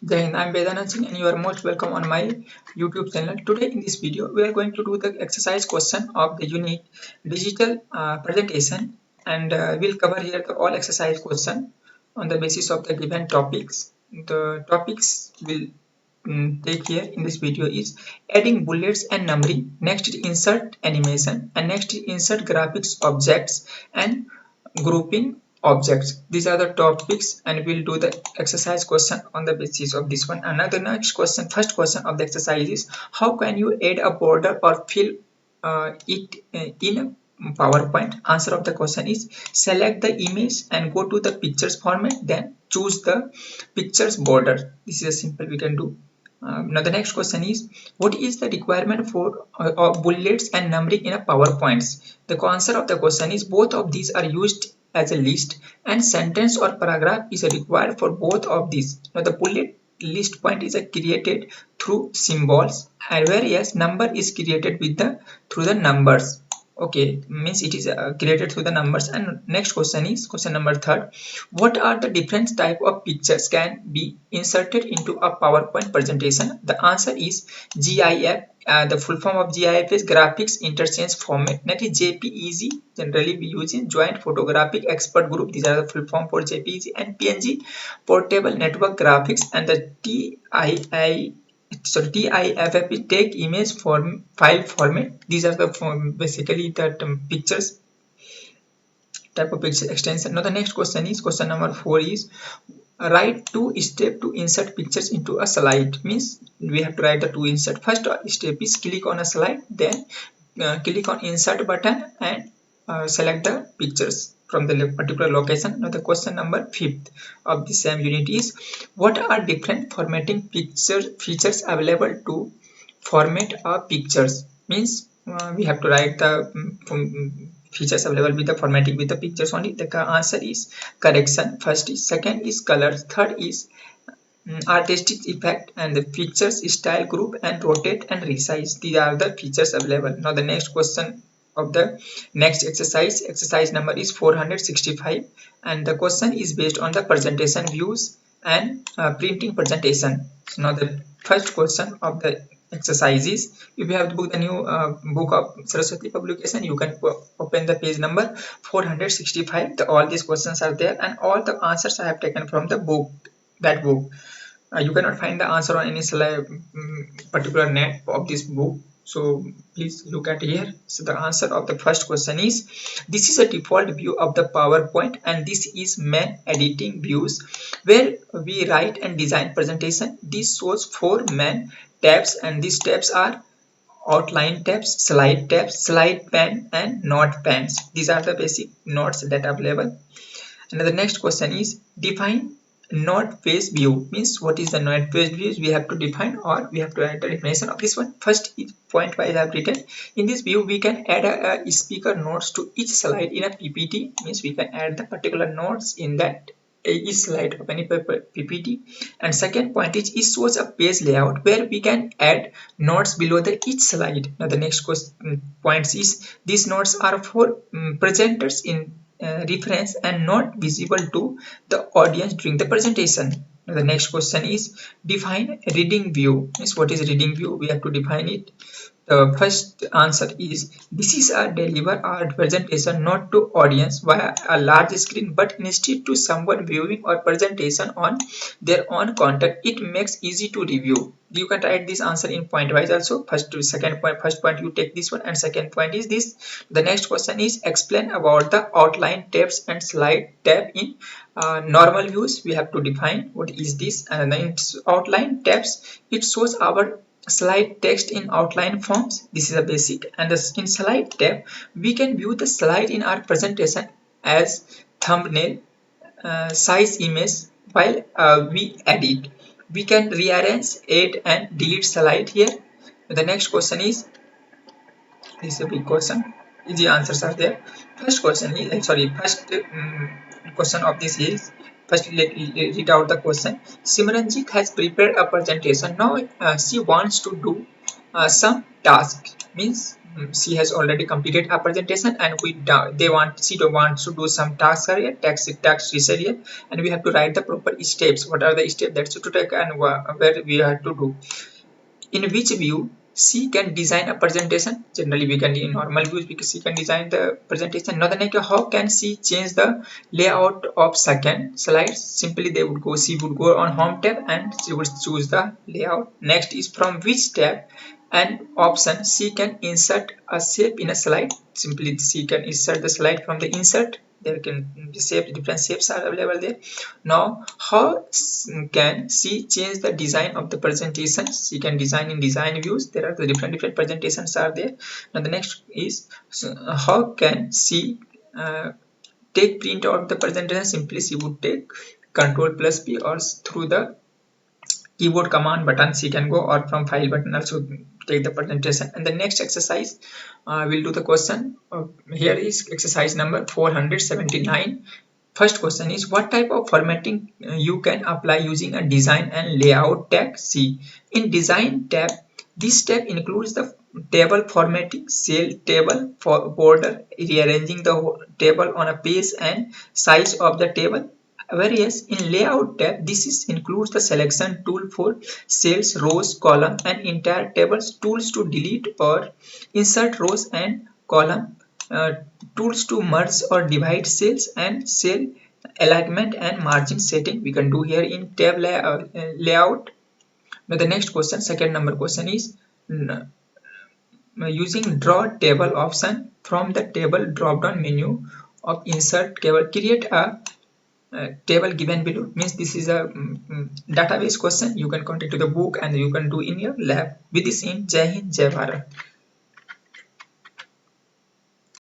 Jai Hind, I'm Vedanand Singh and you are most welcome on my YouTube channel. Today in this video, we are going to do the exercise question of the unit digital presentation, and we'll cover here the all exercise question on the basis of the given topics. The topics will take here in this video is adding bullets and numbering, next is insert animation, and next is insert graphics objects and grouping objects. These are the topics and we'll do the exercise question on the basis of this one. Another next question, first question of the exercise is how can you add a border or fill it in PowerPoint? Answer of the question is select the image and go to the pictures format, then choose the pictures border. This is a simple we can do. Now the next question is what is the requirement for bullets and numbering in a PowerPoint? The answer of the question is both of these are used as a list and sentence or paragraph is required for both of these. Now the bullet list point is created through symbols and whereas number is created with the through the numbers. Okay, means it is created through the numbers. And next question is question number third, what are the different type of pictures can be inserted into a PowerPoint presentation? The answer is GIF. The full form of GIF is graphics interchange format, that is JPEG. Generally we use in joint photographic expert group. These are the full form for JPEG, and PNG portable network graphics, and the TIFF is take image form file format. These are the basically the pictures type of picture extension. Now the next question is question number 4 is write two steps to insert pictures into a slide. Means we have to write the two insert. First step is click on a slide, then click on insert button and select the pictures from the particular location. Now the question number 5th of the same unit is what are different formatting picture features available to format a pictures? Means we have to write the features available with the formatting with the pictures only. The answer is correction. First is, second is colors, third is artistic effect, and the features style, group and rotate and resize. These are the features available. Now the next question of the next exercise number is 465, and the question is based on the presentation views and printing presentation. So now the first question of the exercises, if you have booked the new book of Saraswati publication, you can open the page number 465. All these questions are there and all the answers I have taken from the book, that book. You cannot find the answer on any particular net of this book, so please look at here. So the answer of the first question is this is a default view of the PowerPoint and this is main editing views where we write and design presentation. This shows 4 main tabs and these tabs are outline tabs, slide pane and note panes. These are the basic notes that are available. And the next question is define note page view. Means what is the note page view? We have to define or we have to write the definition of this one. First is point wise I have written. In this view we can add a speaker notes to each slide in a PPT. Means we can add the particular notes in that each slide of any PPT. And second point is it shows a page layout where we can add notes below the each slide. Now the next question points is these notes are for presenters in reference and not visible to the audience during the presentation. Now the next question is define reading view. Means what is reading view? We have to define it. The first answer is this is a deliver our presentation not to audience via a large screen but instead to someone viewing or presentation on their own content. It makes easy to review. You can write this answer in point wise also. First to second point, first point you take this one and second point is this. The next question is explain about the outline tabs and slide tab in normal views. We have to define what is this. And then outline tabs, it shows our slide text in outline forms. This is a basic. And in slide tab we can view the slide in our presentation as thumbnail, size image. While we edit, we can rearrange, add and delete slide here. The next question is this is a big question. Easy answers are there. First question is first question of this is first read out the question. Simranjit has prepared a presentation. Now she wants to do some task. means she has already completed a presentation, and she wants to do some task area, tax research here, and we have to write the proper steps. What are the steps that should take, and where we have to do. In which view she can design a presentation. Generally we can in normal views because she can design the presentation. Now the next, how can she change the layout of second slides? Simply she would go on home tab and she would choose the layout. Next is from which tab and option she can insert a shape in a slide. Simply she can insert the slide from the insert. There can be different shapes are available there. Now how can she change the design of the presentations? She can design in design views. There are the different presentations are there. Now the next is, how can she take print out the presentation? Simply she would take Control plus P, or through the keyboard command button she can go, or from file button also take the presentation. And the next exercise, we'll do the question. Here is exercise number 479. First question is, what type of formatting you can apply using a design and layout tag? See, in design tab, this tab includes the table formatting, cell, table for border, rearranging the table on a page and size of the table. Whereas in layout tab, includes the selection tool for cells, rows, column, and entire tables, tools to delete or insert rows and column, uh, tools to merge or divide cells, and cell alignment and margin setting we can do here in tab layout. Now the next question, second number question is, using draw table option from the table drop down menu of insert table, create a table given below. Means this is a database question. You can contact to the book and you can do in your lab. With this in Jai Hind, Jai Bharat.